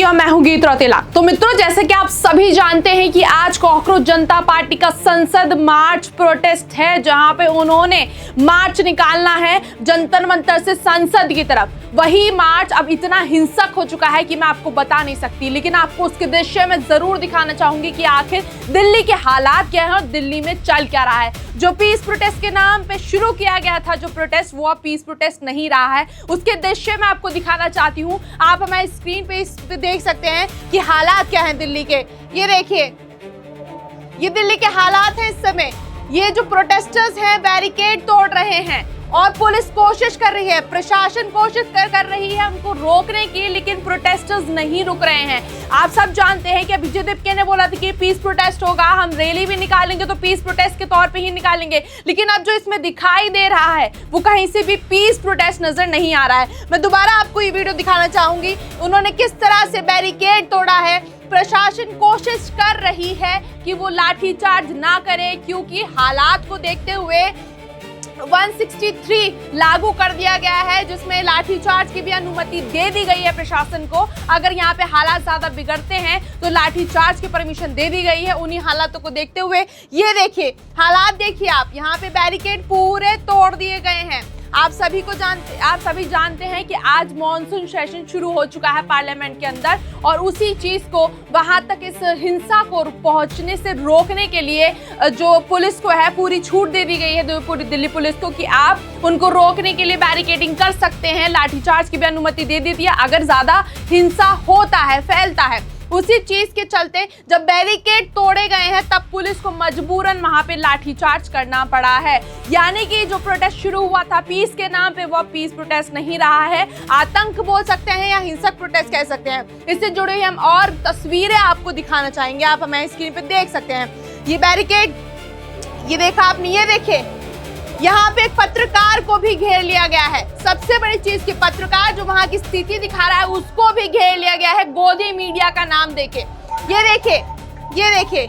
मोदी और मैं हूं गीत रौतेला। तो मित्रों, जैसे कि आप सभी जानते हैं कि आज कांग्रेस जनता पार्टी का संसद मार्च प्रोटेस्ट है, जहां पे उन्होंने मार्च निकालना है जंतर मंतर से संसद की तरफ। वही मार्च अब इतना हिंसक हो चुका है कि मैं आपको बता नहीं सकती, लेकिन आपको उसके दृश्य में जरूर दिखाना चाहूंगी कि आखिर दिल्ली के हालात क्या है और दिल्ली में चल क्या रहा है। जो पीस प्रोटेस्ट के नाम पे शुरू किया गया था जो प्रोटेस्ट, वो अब पीस प्रोटेस्ट नहीं रहा है। उसके दृश्य मैं आपको दिखाना चाहती हूँ। आप हमारे स्क्रीन पे इस पे देख सकते हैं कि हालात क्या हैं दिल्ली के। ये देखिए, ये दिल्ली के हालात हैं इस समय। ये जो प्रोटेस्टर्स हैं बैरिकेड तोड़ रहे हैं और पुलिस कोशिश कर रही है, प्रशासन कोशिश कर रही है उनको रोकने की, लेकिन प्रोटेस्टर्स नहीं रुक रहे हैं। आप सब जानते हैं कि विजय दिप्के ने बोला था कि पीस प्रोटेस्ट होगा, हम रैली भी निकालेंगे तो पीस प्रोटेस्ट के तौर पे ही निकालेंगे, लेकिन अब जो इसमें दिखाई दे रहा है वो कहीं से भी पीस प्रोटेस्ट नजर नहीं आ रहा है। मैं दोबारा आपको ये वीडियो दिखाना चाहूंगी, उन्होंने किस तरह से बैरिकेड तोड़ा है। प्रशासन कोशिश कर रही है कि वो लाठीचार्ज ना करे, क्योंकि हालात को देखते हुए 163 लागू कर दिया गया है, जिसमें लाठीचार्ज की भी अनुमति दे दी गई है प्रशासन को। अगर यहाँ पे हालात ज्यादा बिगड़ते हैं तो लाठीचार्ज की परमिशन दे दी गई है। उन्हीं हालातों को देखते हुए ये देखिए हालात, देखिए आप, यहाँ पे बैरिकेड पूरे तोड़ दिए गए हैं। आप सभी जानते हैं कि आज मॉनसून सेशन शुरू हो चुका है पार्लियामेंट के अंदर, और उसी चीज को वहां तक इस हिंसा को पहुंचने से रोकने के लिए जो पुलिस को है पूरी छूट दे दी गई है, पूरी दिल्ली पुलिस को, कि आप उनको रोकने के लिए बैरिकेडिंग कर सकते हैं। लाठीचार्ज की भी अनुमति दे दी है अगर ज्यादा हिंसा होता है, फैलता है। उसी चीज के चलते जब बैरिकेड तोड़े गए हैं तब पुलिस को मजबूरन वहां पे लाठीचार्ज करना पड़ा है। यानी कि जो प्रोटेस्ट शुरू हुआ था पीस के नाम पे, वो पीस प्रोटेस्ट नहीं रहा है, आतंक बोल सकते हैं या हिंसक प्रोटेस्ट कह सकते हैं। इससे जुड़े हुए हम और तस्वीरें आपको दिखाना चाहेंगे, आप हमारे स्क्रीन पे देख सकते हैं। ये बैरिकेड, ये देखा आपने, ये देखे यहाँ पे एक पत्रकार को भी घेर लिया गया है। सबसे बड़ी चीज की पत्रकार जो वहां की स्थिति दिखा रहा है उसको भी घेर लिया गया है गोदी मीडिया का नाम देके। ये देखिए, ये देखिए,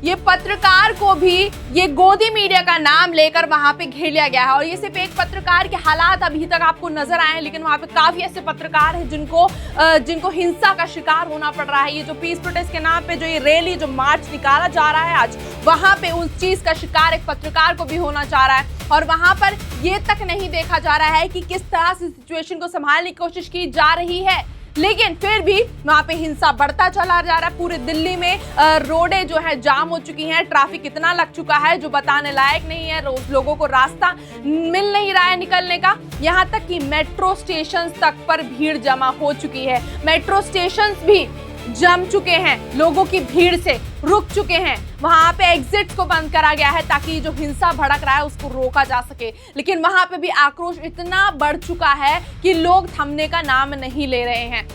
ये पत्रकार को भी ये गोदी मीडिया का नाम लेकर वहां पे घेर लिया गया है। और ये सिर्फ एक पत्रकार के हालात अभी तक आपको नजर आए हैं, लेकिन वहां पे काफी ऐसे पत्रकार हैं जिनको हिंसा का शिकार होना पड़ रहा है। ये जो पीस प्रोटेस्ट के नाम पे जो ये रैली, जो मार्च निकाला जा रहा है आज, वहां पे उस चीज का शिकार एक पत्रकार को भी होना चाह रहा है। और वहां पर ये तक नहीं देखा जा रहा है कि किस तरह से सिचुएशन को संभालने की कोशिश की जा रही है, लेकिन फिर भी वहां पे हिंसा बढ़ता चला जा रहा है। पूरे दिल्ली में रोडें जो है जाम हो चुकी हैं, ट्रैफिक इतना लग चुका है जो बताने लायक नहीं है। लोगों को रास्ता मिल नहीं रहा है निकलने का। यहाँ तक कि मेट्रो स्टेशन तक पर भीड़ जमा हो चुकी है। मेट्रो स्टेशन भी जम चुके हैं, लोगों की भीड़ से रुक चुके हैं। वहां पे एग्जिट्स को बंद करा गया है ताकि जो हिंसा भड़क रहा है उसको रोका जा सके, लेकिन वहां पे भी आक्रोश इतना बढ़ चुका है कि लोग थमने का नाम नहीं ले रहे हैं।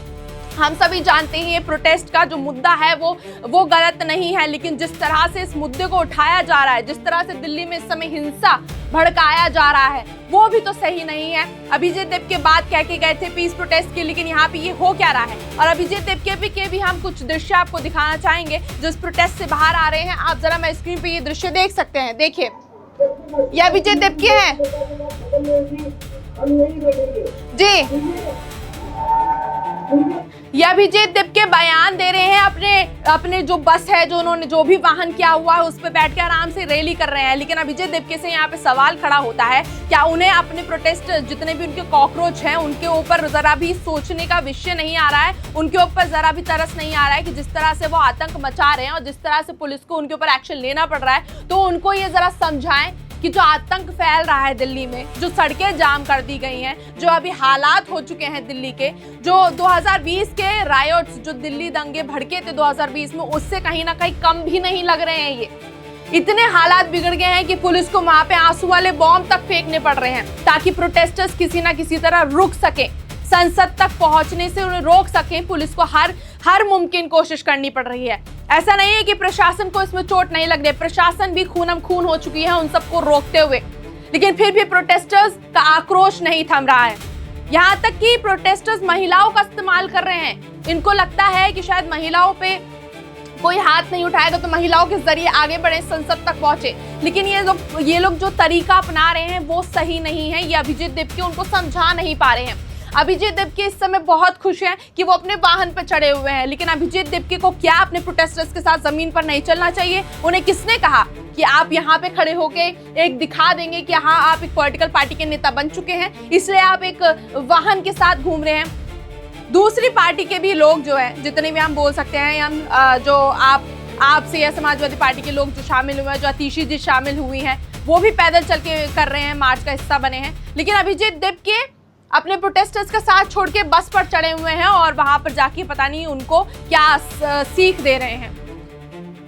हम सभी जानते हैं ये प्रोटेस्ट का जो मुद्दा है वो गलत नहीं है, लेकिन जिस तरह से इस मुद्दे को उठाया जा रहा है, जिस तरह से दिल्ली में इस समय हिंसा भड़काया जा रहा है, वो भी तो सही नहीं है। अभिजीत दिप्के बात कह के गए थे पीस प्रोटेस्ट की, लेकिन यहाँ पे ये हो क्या रहा है। और अभिजीत दिप्के के भी हम कुछ दृश्य आपको दिखाना चाहेंगे जो इस प्रोटेस्ट से बाहर आ रहे हैं। आप जरा मैं स्क्रीन पे ये दृश्य देख सकते हैं। देखिए, ये अभिजीत दिप्के हैं जी, ये अभिजीत दिप्के बयान दे रहे हैं अपने जो बस है, जो उन्होंने जो भी वाहन किया हुआ है उस पर बैठ के आराम से रैली कर रहे हैं। लेकिन अभिजीत दिप्के से यहाँ पे सवाल खड़ा होता है, क्या उन्हें अपने प्रोटेस्ट जितने भी उनके कॉकरोच हैं उनके ऊपर जरा भी सोचने का विषय नहीं आ रहा है, उनके ऊपर जरा भी तरस नहीं आ रहा है कि जिस तरह से वो आतंक मचा रहे हैं और जिस तरह से पुलिस को उनके ऊपर एक्शन लेना पड़ रहा है, तो उनको ये जरा समझाएं कि जो आतंक फैल रहा है दिल्ली में, जो सड़कें जाम कर दी गई हैं, जो अभी हालात हो चुके हैं दिल्ली के, जो 2020 के रायोट्स, जो दिल्ली दंगे भड़के थे 2020 में, उससे कहीं ना कहीं कम भी नहीं लग रहे हैं। ये इतने हालात बिगड़ गए हैं कि पुलिस को वहां पे आंसू वाले बॉम्ब तक फेंकने पड़ रहे हैं ताकि प्रोटेस्टर्स किसी ना किसी तरह रुक सके, संसद तक पहुंचने से उन्हें रोक सकें। पुलिस को हर मुमकिन कोशिश करनी पड़ रही है। ऐसा नहीं है कि प्रशासन को इसमें चोट नहीं लग रही, प्रशासन भी खूनम खून हो चुकी है उन सबको रोकते हुए, लेकिन फिर भी प्रोटेस्टर्स का आक्रोश नहीं थम रहा है। यहाँ तक कि प्रोटेस्टर्स महिलाओं का इस्तेमाल कर रहे हैं। इनको लगता है कि शायद महिलाओं पे कोई हाथ नहीं उठाएगा तो महिलाओं के जरिए आगे बढ़े, संसद तक पहुंचे, लेकिन ये लोग जो तरीका अपना रहे हैं वो सही नहीं है। ये अभिजीत दिप्के उनको समझा नहीं पा रहे हैं। अभिजीत दिप्के इस समय बहुत खुश हैं कि वो अपने वाहन पर चढ़े हुए हैं, लेकिन अभिजीत दिप्के को क्या अपने प्रोटेस्टर्स के साथ जमीन पर नहीं चलना चाहिए? उन्हें किसने कहा कि आप यहाँ पे खड़े होके एक दिखा देंगे कि हाँ आप एक पॉलिटिकल पार्टी के नेता बन चुके हैं, इसलिए आप एक वाहन के साथ घूम रहे हैं? दूसरी पार्टी के भी लोग जो है, जितने भी हम बोल सकते हैं, हम जो आपसे या समाजवादी पार्टी के लोग जो शामिल हुए हैं, जो आतिशी जी शामिल हुई हैं, वो भी पैदल चल के कर रहे हैं, मार्च का हिस्सा बने हैं। लेकिन अभिजीत दिप्के अपने प्रोटेस्टर्स का साथ छोड़ के बस पर चढ़े हुए हैं और वहां पर जाके पता नहीं उनको क्या सीख दे रहे हैं।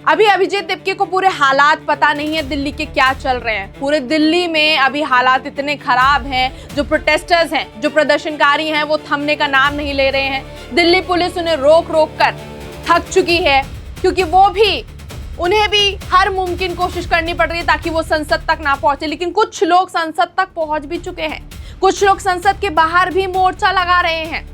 अभी अभिजीत दिप्के को पूरे हालात पता नहीं है दिल्ली के क्या चल रहे हैं। पूरे दिल्ली में अभी हालात इतने खराब हैं, जो प्रोटेस्टर्स हैं, जो प्रदर्शनकारी हैं, वो थमने का नाम नहीं ले रहे हैं। दिल्ली पुलिस उन्हें रोक रोक कर थक चुकी है, क्योंकि उन्हें भी हर मुमकिन कोशिश करनी पड़ रही है ताकि वो संसद तक ना पहुंचे। लेकिन कुछ लोग संसद तक पहुंच भी चुके हैं, कुछ लोग संसद के बाहर भी मोर्चा लगा रहे हैं,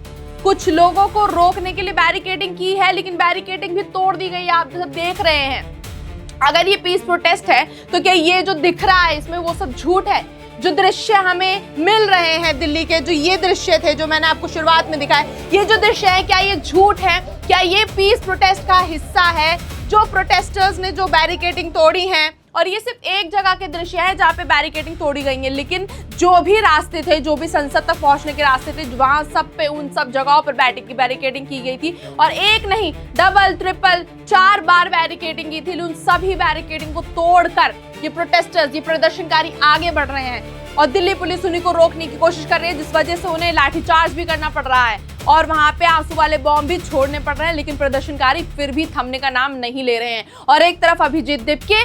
कुछ लोगों को रोकने के लिए बैरिकेडिंग की है, लेकिन बैरिकेडिंग भी तोड़ दी गई, आप सब देख रहे हैं। अगर ये पीस प्रोटेस्ट है तो क्या ये जो दिख रहा है इसमें वो सब झूठ है? जो दृश्य हमें मिल रहे हैं दिल्ली के, जो ये दृश्य थे जो मैंने आपको शुरुआत में दिखाए, ये जो दृश्य है क्या ये झूठ है? क्या ये पीस प्रोटेस्ट का हिस्सा है? जो प्रोटेस्टर्स ने जो बैरिकेडिंग तोड़ी हैं, और ये सिर्फ एक जगह के दृश्य है जहाँ पे बैरिकेडिंग तोड़ी गई है, लेकिन जो भी रास्ते थे, जो भी संसद तक पहुंचने के रास्ते थे, वहां सब पे उन सब जगहों पर बैरिकेडिंग की गई थी। और एक नहीं, डबल ट्रिपल 4 बार बैरिकेडिंग की थी। उन सभी बैरिकेडिंग को तोड़कर ये प्रोटेस्टर्स, ये प्रदर्शनकारी आगे बढ़ रहे हैं और दिल्ली पुलिस उन्हीं को रोकने की कोशिश कर रही है, जिस वजह से उन्हें लाठीचार्ज भी करना पड़ रहा है और वहां पे आंसू वाले बॉम्ब भी छोड़ने पड़ रहे हैं। लेकिन प्रदर्शनकारी फिर भी थमने का नाम नहीं ले रहे हैं। और एक तरफ अभिजीत दिप्के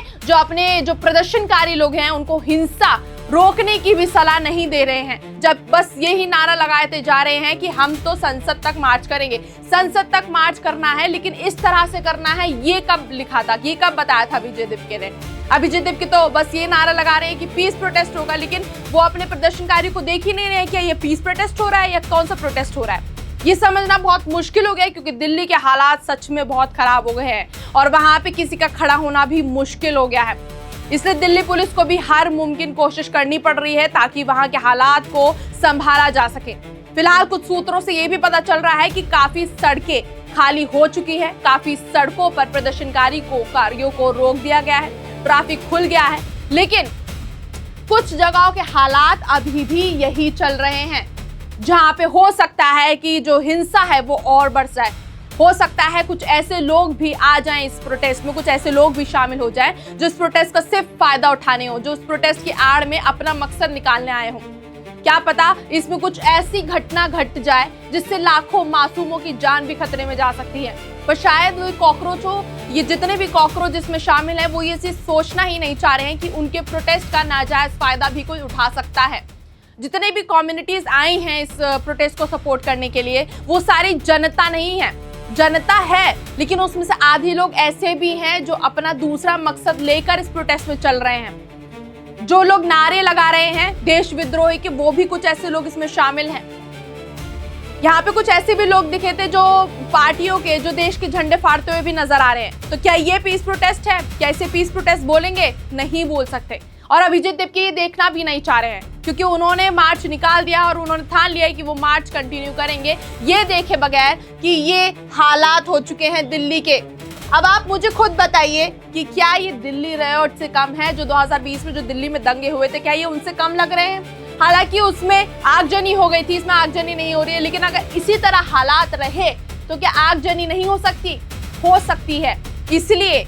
जो प्रदर्शनकारी लोग हैं उनको हिंसा रोकने की भी सलाह नहीं दे रहे हैं, जब बस यही नारा लगाते जा रहे हैं कि हम तो संसद तक मार्च करेंगे। संसद तक मार्च करना है, लेकिन इस तरह से करना है, ये कब लिखा था, ये कब बताया था अभिजीत दिप्के ने? अभिजीत दिप्के तो बस ये नारा लगा रहे हैं कि पीस प्रोटेस्ट होगा, लेकिन वो अपने प्रदर्शनकारी को देख ही नहीं रहे हैं कि ये पीस प्रोटेस्ट हो रहा है या कौन सा प्रोटेस्ट हो रहा है। ये समझना बहुत मुश्किल हो गया है, क्योंकि दिल्ली के हालात सच में बहुत खराब हो गए हैं और वहां पे किसी का खड़ा होना भी मुश्किल हो गया है। इसलिए दिल्ली पुलिस को भी हर मुमकिन कोशिश करनी पड़ रही है ताकि वहां के हालात को संभाला जा सके। फिलहाल कुछ सूत्रों से ये भी पता चल रहा है कि काफी सड़कें खाली हो चुकी है, काफी सड़कों पर प्रदर्शनकारियों को रोक दिया गया है, ट्रैफिक खुल गया है। लेकिन कुछ जगहों के हालात अभी भी यही चल रहे हैं, जहां पे हो सकता है कि जो हिंसा है वो और बढ़ जाए। हो सकता है कुछ ऐसे लोग भी आ जाएं इस प्रोटेस्ट में, कुछ ऐसे लोग भी शामिल हो जाएं जो इस प्रोटेस्ट का सिर्फ फायदा उठाने हो, जो इस प्रोटेस्ट की आड़ में अपना मकसद निकालने आए हों। क्या पता इसमें कुछ ऐसी घटना घट जाए जिससे लाखों मासूमों की जान भी खतरे में जा सकती है। पर शायद वो कॉकरोच हो, ये जितने भी कॉकरोच इसमें शामिल हैं, वो ये चीज सोचना ही नहीं चाह रहे हैं कि उनके प्रोटेस्ट का नाजायज फायदा भी कोई उठा सकता है। जितने भी कम्युनिटीज आई हैं इस प्रोटेस्ट को सपोर्ट करने के लिए, वो सारी जनता नहीं है। जनता है, लेकिन उसमें से आधी लोग ऐसे भी हैं जो अपना दूसरा मकसद लेकर इस प्रोटेस्ट में चल रहे हैं। जो लोग नारे लगा रहे हैं देश विद्रोही के, वो भी कुछ ऐसे लोग इसमें शामिल हैं। यहाँ पे कुछ ऐसे भी लोग दिखे थे जो पार्टियों के, जो देश के झंडे फाड़ते हुए भी नजर आ रहे हैं। तो क्या ये पीस प्रोटेस्ट है? क्या इसे पीस प्रोटेस्ट बोलेंगे? नहीं बोल सकते। और अभिजीत दिप्के ये देखना भी नहीं चाह रहे हैं, क्योंकि उन्होंने मार्च निकाल दिया और उन्होंने ठान लिया कि वो मार्च कंटिन्यू करेंगे, ये देखे बगैर कि ये हालात हो चुके हैं दिल्ली के। अब आप मुझे खुद बताइए कि क्या ये दिल्ली रायोट से कम है? जो 2020 में जो दिल्ली में दंगे हुए थे, क्या ये उनसे कम लग रहे हैं? हालांकि उसमें आगजनी हो गई थी, इसमें आगजनी नहीं हो रही है, लेकिन अगर इसी तरह हालात रहे तो क्या आगजनी नहीं हो सकती? हो सकती है। इसलिए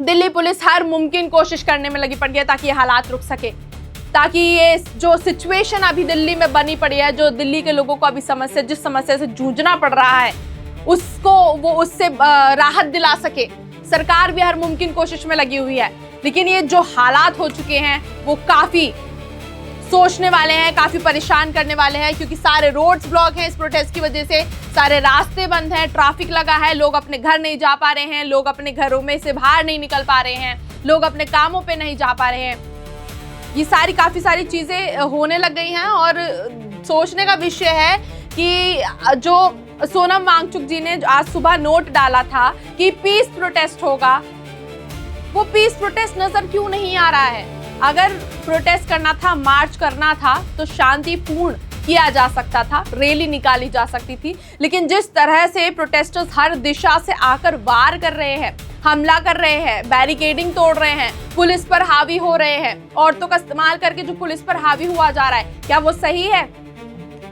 दिल्ली पुलिस हर मुमकिन कोशिश करने में लगी पड़ी है ताकि ये हालात रुक सके, ताकि ये जो सिचुएशन अभी दिल्ली में बनी पड़ी है, जो दिल्ली के लोगों को अभी जिस समस्या से जूझना पड़ रहा है, उससे राहत दिला सके। सरकार भी हर मुमकिन कोशिश में लगी हुई है, लेकिन ये जो हालात हो चुके हैं वो काफी सोचने वाले हैं, काफी परेशान करने वाले हैं, क्योंकि सारे रोड्स ब्लॉक हैं इस प्रोटेस्ट की वजह से, सारे रास्ते बंद हैं, ट्रैफिक लगा है, लोग अपने घर नहीं जा पा रहे हैं, लोग अपने घरों में से बाहर नहीं निकल पा रहे हैं, लोग अपने कामों पे नहीं जा पा रहे हैं। ये काफी सारी चीजें होने लग गई हैं और सोचने का विषय है कि जो सोनम वांगचुक जी ने आज सुबह नोट डाला था कि पीस प्रोटेस्ट होगा, वो पीस प्रोटेस्ट नजर क्यों नहीं आ रहा है? अगर प्रोटेस्ट करना था, मार्च करना था, तो शांतिपूर्ण किया जा सकता था, रैली निकाली जा सकती थी। लेकिन जिस तरह से प्रोटेस्टर्स हर दिशा से आकर वार कर रहे हैं, हमला कर रहे हैं, बैरिकेडिंग तोड़ रहे हैं, पुलिस पर हावी हो रहे हैं, औरतों का इस्तेमाल करके जो पुलिस पर हावी हुआ जा रहा है, क्या वो सही है?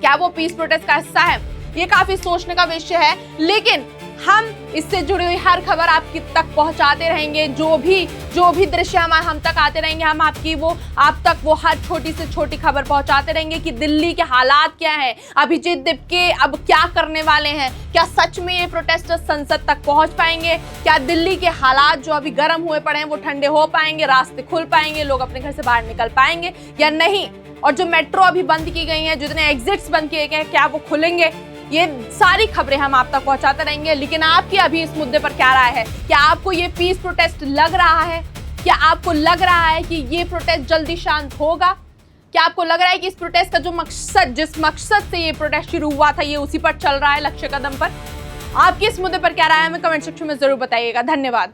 क्या वो पीस प्रोटेस्ट का हिस्सा है? ये काफी सोचने का विषय है। लेकिन हम इससे जुड़ी हुई हर खबर आप तक पहुंचाते रहेंगे। जो भी दृश्य हम तक आते रहेंगे, हम आप तक वो हर छोटी से छोटी खबर पहुंचाते रहेंगे कि दिल्ली के हालात क्या हैं, अभिजीत दिपके अब क्या करने वाले हैं, क्या सच में ये प्रोटेस्टर्स संसद तक पहुंच पाएंगे, क्या दिल्ली के हालात जो अभी गर्म हुए पड़े हैं वो ठंडे हो पाएंगे, रास्ते खुल पाएंगे, लोग अपने घर से बाहर निकल पाएंगे या नहीं, और जो मेट्रो अभी बंद की गई हैं, जितने एग्जिट्स बंद किए गए हैं, क्या वो खुलेंगे? ये सारी खबरें हम आप तक पहुंचाते रहेंगे। लेकिन आपकी अभी इस मुद्दे पर क्या राय है? क्या आपको ये पीस प्रोटेस्ट लग रहा है? क्या आपको लग रहा है कि ये प्रोटेस्ट जल्दी शांत होगा? क्या आपको लग रहा है कि इस प्रोटेस्ट का जिस मकसद से ये प्रोटेस्ट शुरू हुआ था, ये उसी पर चल रहा है, लक्ष्य कदम पर? आपकी इस मुद्दे पर क्या राय है? हमें कमेंट सेक्शन में जरूर बताइएगा। धन्यवाद।